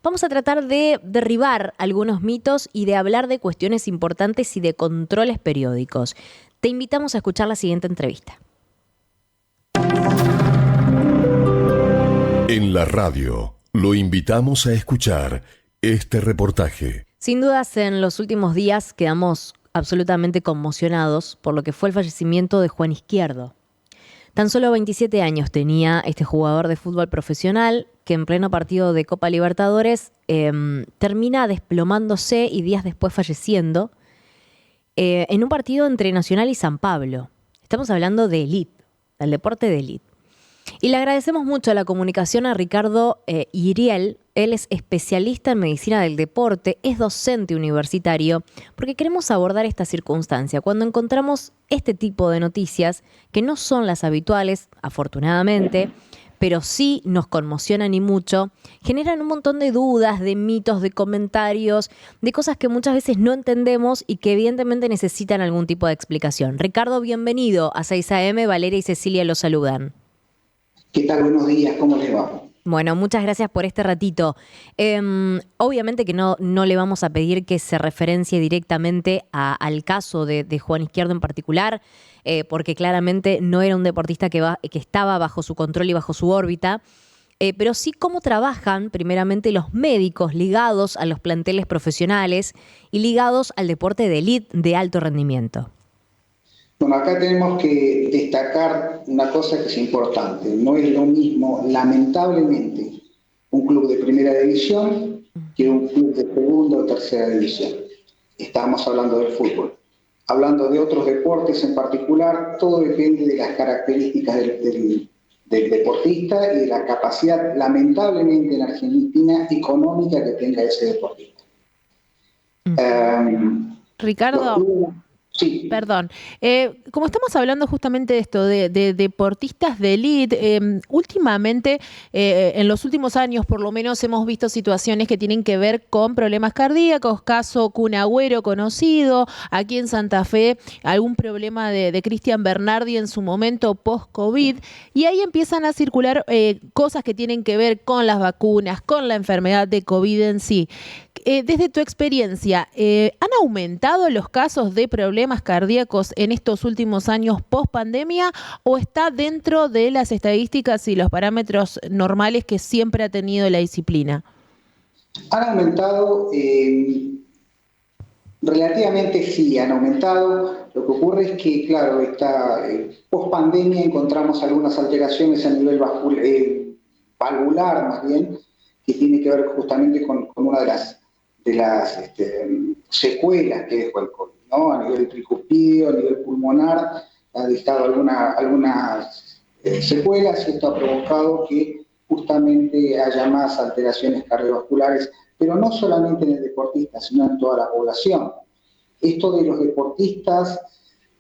vamos a tratar de derribar algunos mitos y de hablar de cuestiones importantes y de controles periódicos. Te invitamos a escuchar la siguiente entrevista. En la radio, lo invitamos a escuchar este reportaje. Sin dudas, en los últimos días quedamos absolutamente conmocionados por lo que fue el fallecimiento de Juan Izquierdo. Tan solo 27 años tenía este jugador de fútbol profesional que en pleno partido de Copa Libertadores termina desplomándose y días después falleciendo en un partido entre Nacional y San Pablo. Estamos hablando de élite, del deporte de élite. Y le agradecemos mucho a la comunicación a Ricardo Iriel. Él es especialista en medicina del deporte, es docente universitario, porque queremos abordar esta circunstancia. Cuando encontramos este tipo de noticias, que no son las habituales, afortunadamente, pero sí nos conmocionan y mucho, generan un montón de dudas, de mitos, de comentarios, de cosas que muchas veces no entendemos y que evidentemente necesitan algún tipo de explicación. Ricardo, bienvenido a 6 AM. Valeria y Cecilia los saludan. ¿Qué tal? Buenos días, ¿cómo les va? Bueno, muchas gracias por este ratito. Obviamente que no le vamos a pedir que se referencie directamente al caso de Juan Izquierdo en particular, porque claramente no era un deportista que estaba bajo su control y bajo su órbita, pero sí cómo trabajan primeramente los médicos ligados a los planteles profesionales y ligados al deporte de élite de alto rendimiento. Bueno, acá tenemos que destacar una cosa que es importante. No es lo mismo, lamentablemente, un club de primera división que un club de segunda o tercera división. Estábamos hablando del fútbol. Hablando de otros deportes en particular, todo depende de las características del deportista y de la capacidad, lamentablemente en Argentina, económica que tenga ese deportista. Ricardo. Sí. Perdón. Como estamos hablando justamente de esto, de deportistas de élite, últimamente, en los últimos años por lo menos, hemos visto situaciones que tienen que ver con problemas cardíacos, caso Kun Agüero conocido, aquí en Santa Fe, algún problema de Cristian Bernardi en su momento post-COVID, y ahí empiezan a circular cosas que tienen que ver con las vacunas, con la enfermedad de COVID en sí. Desde tu experiencia, ¿han aumentado los casos de problemas cardíacos en estos últimos años post pandemia o está dentro de las estadísticas y los parámetros normales que siempre ha tenido la disciplina? Han aumentado, relativamente sí, han aumentado. Lo que ocurre es que, claro, post pandemia encontramos algunas alteraciones a nivel valvular, más bien, que tiene que ver justamente con una de las secuelas que dejó el COVID, ¿no? A nivel tricuspidio, a nivel pulmonar, ha dejado algunas secuelas y esto ha provocado que justamente haya más alteraciones cardiovasculares, pero no solamente en el deportista, sino en toda la población. Esto de los deportistas,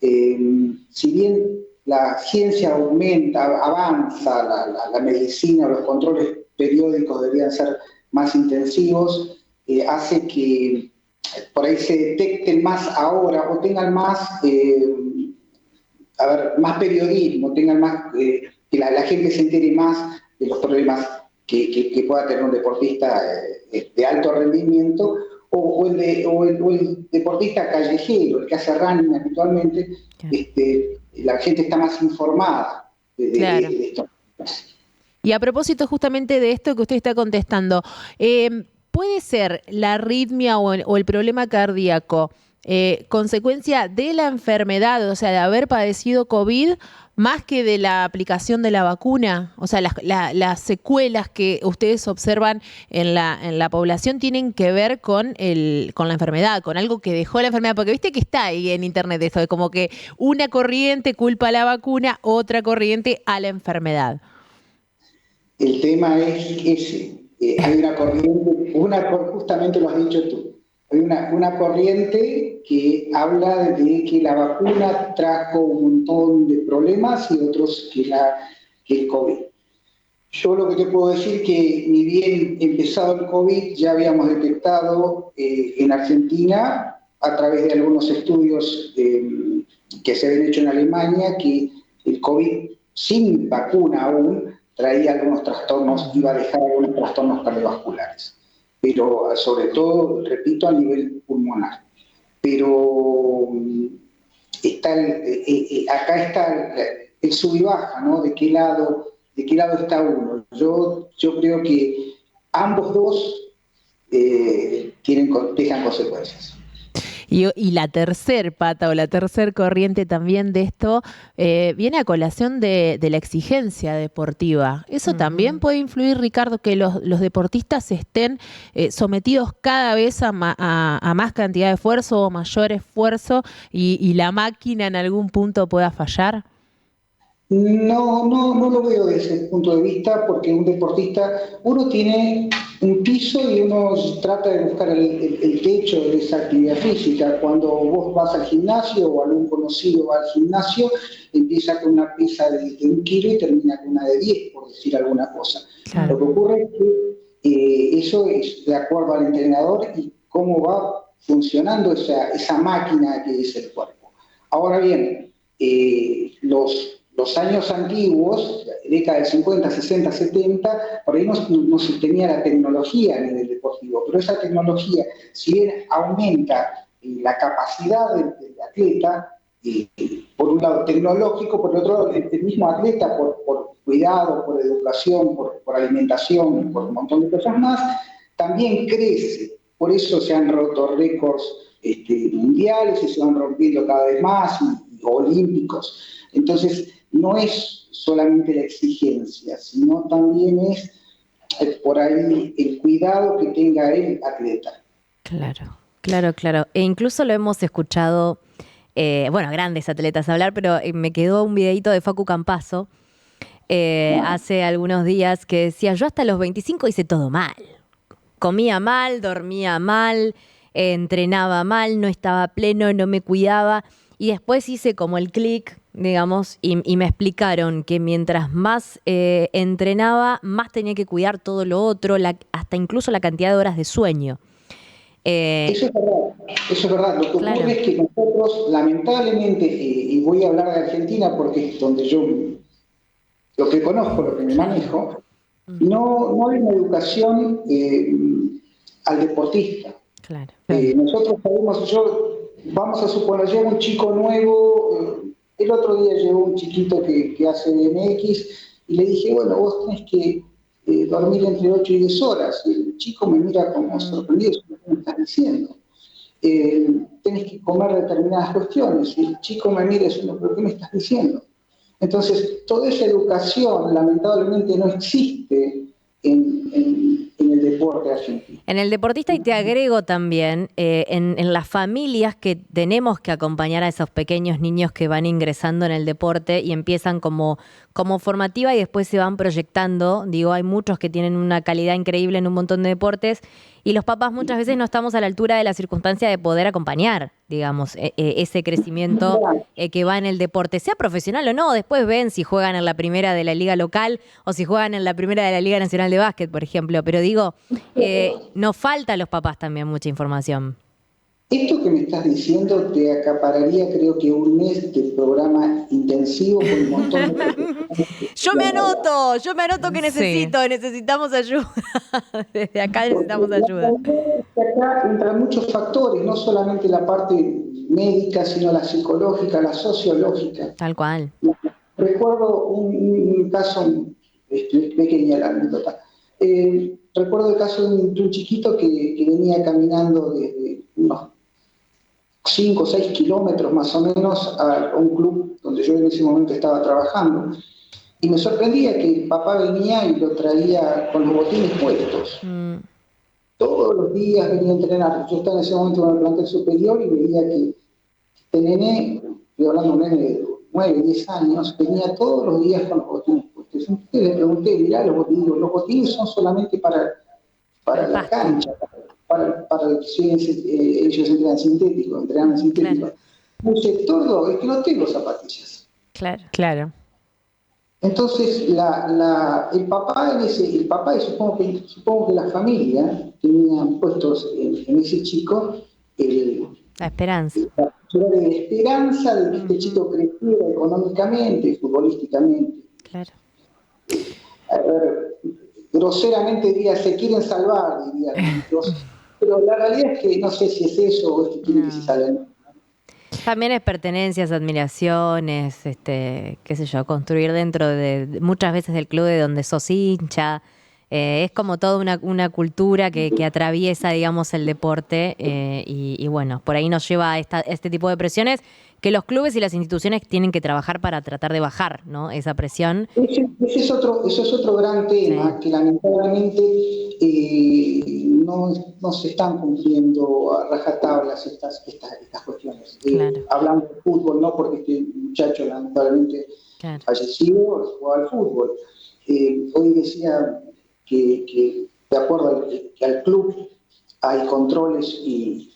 si bien la ciencia avanza, la medicina, los controles periódicos deberían ser más intensivos, hace que por ahí se detecten más ahora o tengan más, más periodismo, tengan más, que la gente se entere más de los problemas que pueda tener un deportista de alto rendimiento o el deportista callejero, el que hace running habitualmente. La gente está más informada de esto. Y a propósito justamente de esto que usted está contestando, ¿puede ser la arritmia o el problema cardíaco consecuencia de la enfermedad, o sea, de haber padecido COVID, más que de la aplicación de la vacuna? O sea, las secuelas que ustedes observan en la población tienen que ver con la enfermedad, con algo que dejó la enfermedad, porque viste que está ahí en internet esto, de como que una corriente culpa a la vacuna, otra corriente a la enfermedad. El tema es ese. Hay una corriente, justamente lo has dicho tú, hay una corriente que habla de que la vacuna trajo un montón de problemas y otros que el COVID. Yo lo que te puedo decir que ni bien empezado el COVID ya habíamos detectado en Argentina, a través de algunos estudios que se habían hecho en Alemania, que el COVID sin vacuna aún traía algunos trastornos, iba a dejar algunos trastornos cardiovasculares. pero sobre todo, repito, a nivel pulmonar. Pero acá está el sub y baja, ¿no? ¿De qué lado está uno? Yo creo que ambos dos dejan consecuencias. Y la tercer pata o la tercer corriente también de esto viene a colación de la exigencia deportiva. ¿Eso también puede influir, Ricardo, que los deportistas estén sometidos cada vez a más cantidad de esfuerzo o mayor esfuerzo y la máquina en algún punto pueda fallar? No lo veo desde ese punto de vista, porque un deportista, uno tiene un piso y uno trata de buscar el techo de esa actividad física. Cuando vos vas al gimnasio o algún conocido va al gimnasio, empieza con una pesa de 1 kilo y termina con una de 10, por decir alguna cosa. Claro. Lo que ocurre es que eso es de acuerdo al entrenador y cómo va funcionando esa máquina que es el cuerpo. Ahora bien, los años antiguos, década del 50, 60, 70, por ahí no se tenía la tecnología a nivel deportivo, pero esa tecnología, si bien aumenta la capacidad del atleta, por un lado tecnológico, por otro lado el mismo atleta, por cuidado, por educación, por alimentación, por un montón de cosas más, también crece. Por eso se han roto récords mundiales y se van rompiendo cada vez más, y olímpicos. Entonces, no es solamente la exigencia, sino también es por ahí el cuidado que tenga el atleta. Claro. E incluso lo hemos escuchado, grandes atletas hablar, pero me quedó un videito de Facu Campazzo hace algunos días que decía: yo hasta los 25 hice todo mal. Comía mal, dormía mal, entrenaba mal, no estaba pleno, no me cuidaba. Y después hice como el clic, digamos, y me explicaron que mientras más entrenaba, más tenía que cuidar todo lo otro, hasta incluso la cantidad de horas de sueño. Eso es verdad. Lo que ocurre es que nosotros, lamentablemente, y voy a hablar de Argentina porque es donde yo lo que conozco, lo que me manejo, no hay una educación al deportista. Claro. Nosotros sabemos, vamos a suponer, llega un chico nuevo, el otro día llegó un chiquito que hace BMX y le dije, bueno, vos tenés que dormir entre 8 y 10 horas. Y el chico me mira como sorprendido, ¿qué me estás diciendo? Tenés que comer determinadas cuestiones. Y el chico me mira diciendo, ¿pero qué me estás diciendo? Entonces, toda esa educación lamentablemente no existe en el deporte argentino. En el deportista, y te agrego también, en las familias que tenemos que acompañar a esos pequeños niños que van ingresando en el deporte y empiezan como formativa y después se van proyectando. Digo, hay muchos que tienen una calidad increíble en un montón de deportes y los papás muchas veces no estamos a la altura de la circunstancia de poder acompañar, digamos, ese crecimiento que va en el deporte, sea profesional o no. Después ven si juegan en la primera de la liga local o si juegan en la primera de la Liga Nacional de Básquet, por ejemplo. Pero digo, nos falta a los papás también mucha información. Esto que me estás diciendo te acapararía, creo que un mes de programa intensivo con un montón de... Yo me anoto que necesitamos ayuda. Desde acá necesitamos ayuda. Acá entran muchos factores, no solamente la parte médica, sino la psicológica, la sociológica. Tal cual. Recuerdo un caso, pequeña la anécdota. Recuerdo el caso de un chiquito que venía caminando desde unos 5 o 6 kilómetros más o menos a un club donde yo en ese momento estaba trabajando. Y me sorprendía que el papá venía y lo traía con los botines puestos. Todos los días venía a entrenar. Yo estaba en ese momento en el plantel superior y veía que este nene, estoy hablando de un nene de 9, 10 años, venía todos los días con los botines puestos. Entonces le pregunté, mirá, los botines son solamente para la cancha, para que ellos entrenan sintético, Claro. Un sector es que no tengo zapatillas. Claro. Entonces el papá y supongo que la familia tenían puestos en ese chico La esperanza. La esperanza de que este chico creciera económicamente y futbolísticamente. Claro. A ver, groseramente diría, se quieren salvar, dirían muchos, pero la realidad es que no sé si es eso o es que quieren que se salven. También es pertenencias, admiraciones, qué sé yo, construir dentro de muchas veces del club de donde sos hincha. Es como toda una cultura que atraviesa, digamos, el deporte y bueno, por ahí nos lleva a este tipo de presiones que los clubes y las instituciones tienen que trabajar para tratar de bajar, ¿no? Esa presión. Ese es otro gran tema Sí, que lamentablemente no se están cumpliendo a rajatablas estas cuestiones. claro, Hablando de fútbol, no porque este muchacho lamentablemente claro. falleció, jugaba al fútbol. Hoy decía que de acuerdo que al club hay controles y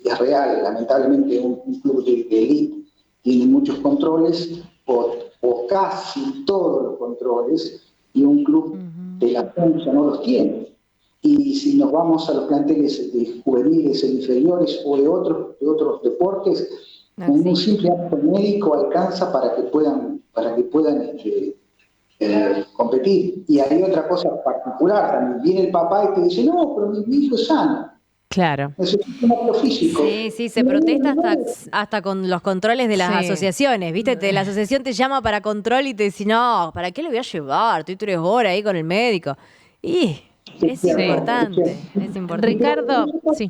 es real, lamentablemente un club de élite tiene muchos controles o casi todos los controles y un club Ujú. de la cancha no los tiene. Y si nos vamos a los planteles de juveniles e inferiores o de otros deportes, No con un existe. simple acto médico alcanza para que puedan competir. Y hay otra cosa particular también. Viene el papá y te dice, no, pero mi hijo es sano, Claro. necesita un acto físico. Sí, sí, se No, protesta no, hasta con los controles de las Sí. asociaciones, ¿viste? La asociación te llama para control y te dice, no, ¿para qué le voy a llevar? Estoy 3 horas ahí con el médico. Y es es Sí. cierto, es importante, cierto. es importante. Pero Ricardo, sí.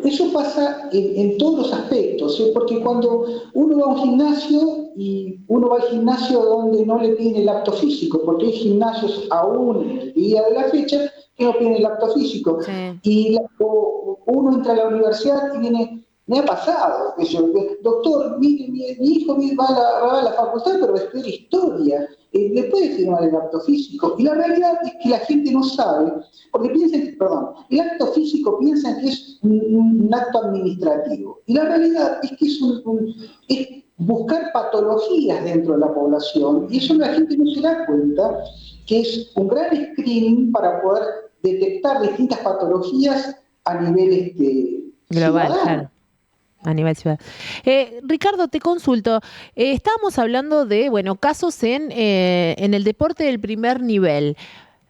eso pasa en todos los aspectos, ¿eh? Porque cuando uno va a un gimnasio y uno va al gimnasio donde no le piden el acto físico, porque hay gimnasios aún en el día de la fecha que no piden el acto físico. Sí, Y uno entra a la universidad y viene, me ha pasado, que yo, doctor, mire, mi hijo va a la facultad, pero va a estudiar historia, le puede firmar el acto físico. Y la realidad es que la gente no sabe, porque piensan, perdón, el acto físico piensan que es un acto administrativo. Y la realidad es que es buscar patologías dentro de la población, y eso la gente no se da cuenta, que es un gran screening para poder detectar distintas patologías a nivel Global, ciudadano. claro. A nivel ciudad. Ricardo, te consulto. Estábamos hablando de, bueno, casos en el deporte del primer nivel.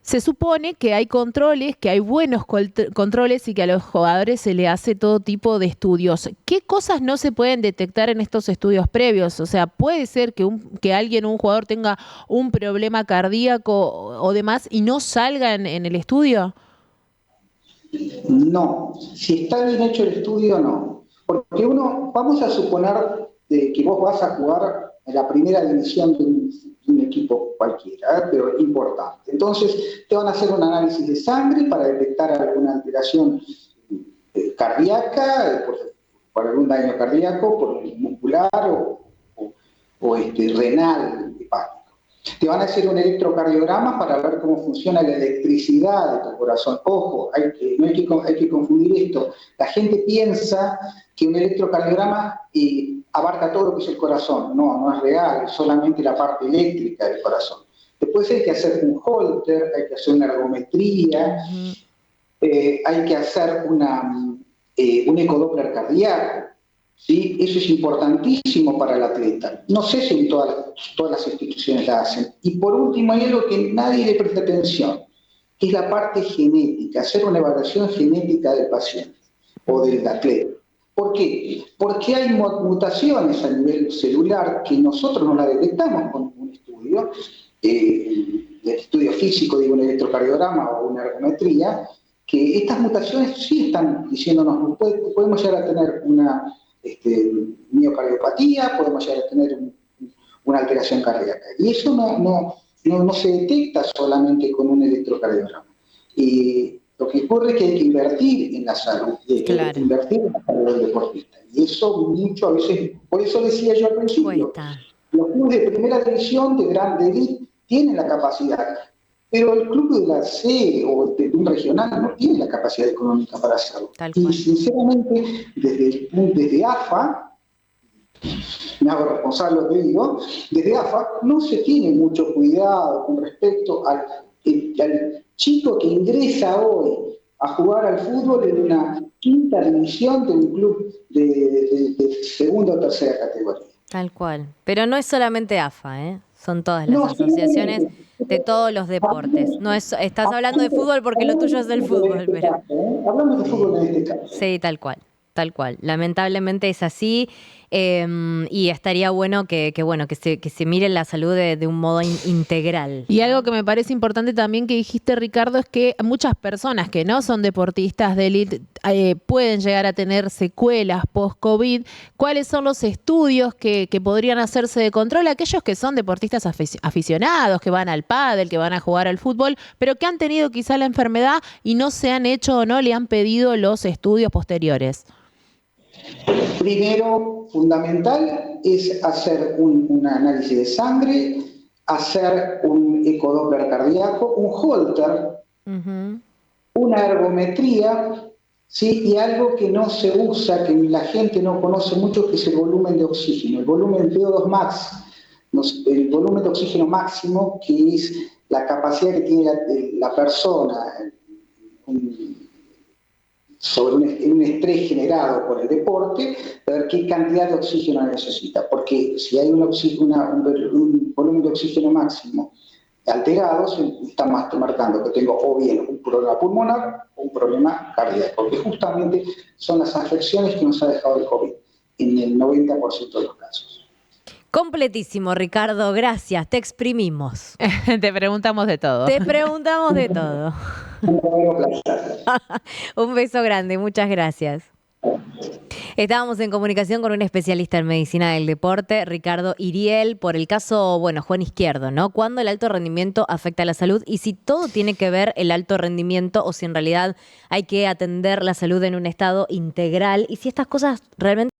Se supone que hay controles, que hay buenos controles y que a los jugadores se le hace todo tipo de estudios. ¿Qué cosas no se pueden detectar en estos estudios previos? O sea, puede ser que alguien, un jugador, tenga un problema cardíaco o demás y no salga en el estudio. No, si está bien hecho el estudio, no. Porque vamos a suponer que vos vas a jugar en la primera división de un equipo cualquiera, pero importante. Entonces, te van a hacer un análisis de sangre para detectar alguna alteración cardíaca, por algún daño cardíaco, por muscular o renal, hepático. Te van a hacer un electrocardiograma para ver cómo funciona la electricidad de tu corazón. Ojo, no hay que confundir esto. La gente piensa que un electrocardiograma abarca todo lo que es el corazón. No, no es real, es solamente la parte eléctrica del corazón. Después hay que hacer un holter, hay que hacer una ergometría, ujú, hay que hacer un ecodoppler cardíaco. ¿Sí? Eso es importantísimo para el atleta. No sé si en todas las instituciones la hacen. Y por último, hay algo que nadie le presta atención, que es la parte genética, hacer una evaluación genética del paciente o del atleta. ¿Por qué? Porque hay mutaciones a nivel celular que nosotros no las detectamos con un estudio, el estudio físico, digo, un electrocardiograma o una ergometría, que estas mutaciones sí están diciéndonos, podemos llegar a tener una miocardiopatía, podemos llegar a tener una alteración cardíaca. Y eso no se detecta solamente con un electrocardiograma. Y lo que ocurre es que hay que invertir en la salud, hay que claro, invertir en la salud del deportista. Y eso mucho a veces, por eso decía yo al principio, cuesta. los clubes de primera división, de grande elite, tienen la capacidad, pero el club de la C o de un regional no tiene la capacidad económica para hacerlo. Tal Y cual. sinceramente, desde AFA, me hago responsable de lo que digo, desde AFA no se tiene mucho cuidado con respecto al chico que ingresa hoy a jugar al fútbol en una quinta división de un club de segunda o tercera categoría. Tal cual. Pero no es solamente AFA, ¿eh? Son todas las No, asociaciones. de todos los deportes. No es, estás hablando de fútbol porque lo tuyo es el fútbol, pero Hablamos de fútbol en este caso. sí, tal cual. Tal cual. Lamentablemente es así, y estaría bueno bueno, que se mire la salud de un modo integral. Y algo que me parece importante también que dijiste, Ricardo, es que muchas personas que no son deportistas de élite pueden llegar a tener secuelas post-COVID. ¿Cuáles son los estudios que podrían hacerse de control? Aquellos que son deportistas aficionados, que van al pádel, que van a jugar al fútbol, pero que han tenido quizá la enfermedad y no se han hecho o no le han pedido los estudios posteriores. Primero, fundamental, es hacer un análisis de sangre, hacer un ecodoppler cardíaco, un Holter, una ergometría, ¿sí? Y algo que no se usa, que la gente no conoce mucho, que es el volumen de oxígeno, el volumen VO2 max, el volumen de oxígeno máximo, que es la capacidad que tiene la persona sobre un estrés generado por el deporte, ver qué cantidad de oxígeno necesita, porque si hay un volumen de oxígeno máximo alterado, se está marcando que tengo o bien un problema pulmonar o un problema cardíaco, que justamente son las afecciones que nos ha dejado el COVID en el 90% de los casos. Completísimo, Ricardo, gracias, te exprimimos. Te preguntamos de todo. Te preguntamos de todo. Un beso grande, muchas gracias. Estábamos en comunicación con un especialista en medicina del deporte, Ricardo Iriel, por el caso, Juan Izquierdo, ¿no? Cuándo el alto rendimiento afecta a la salud y si todo tiene que ver el alto rendimiento o si en realidad hay que atender la salud en un estado integral y si estas cosas realmente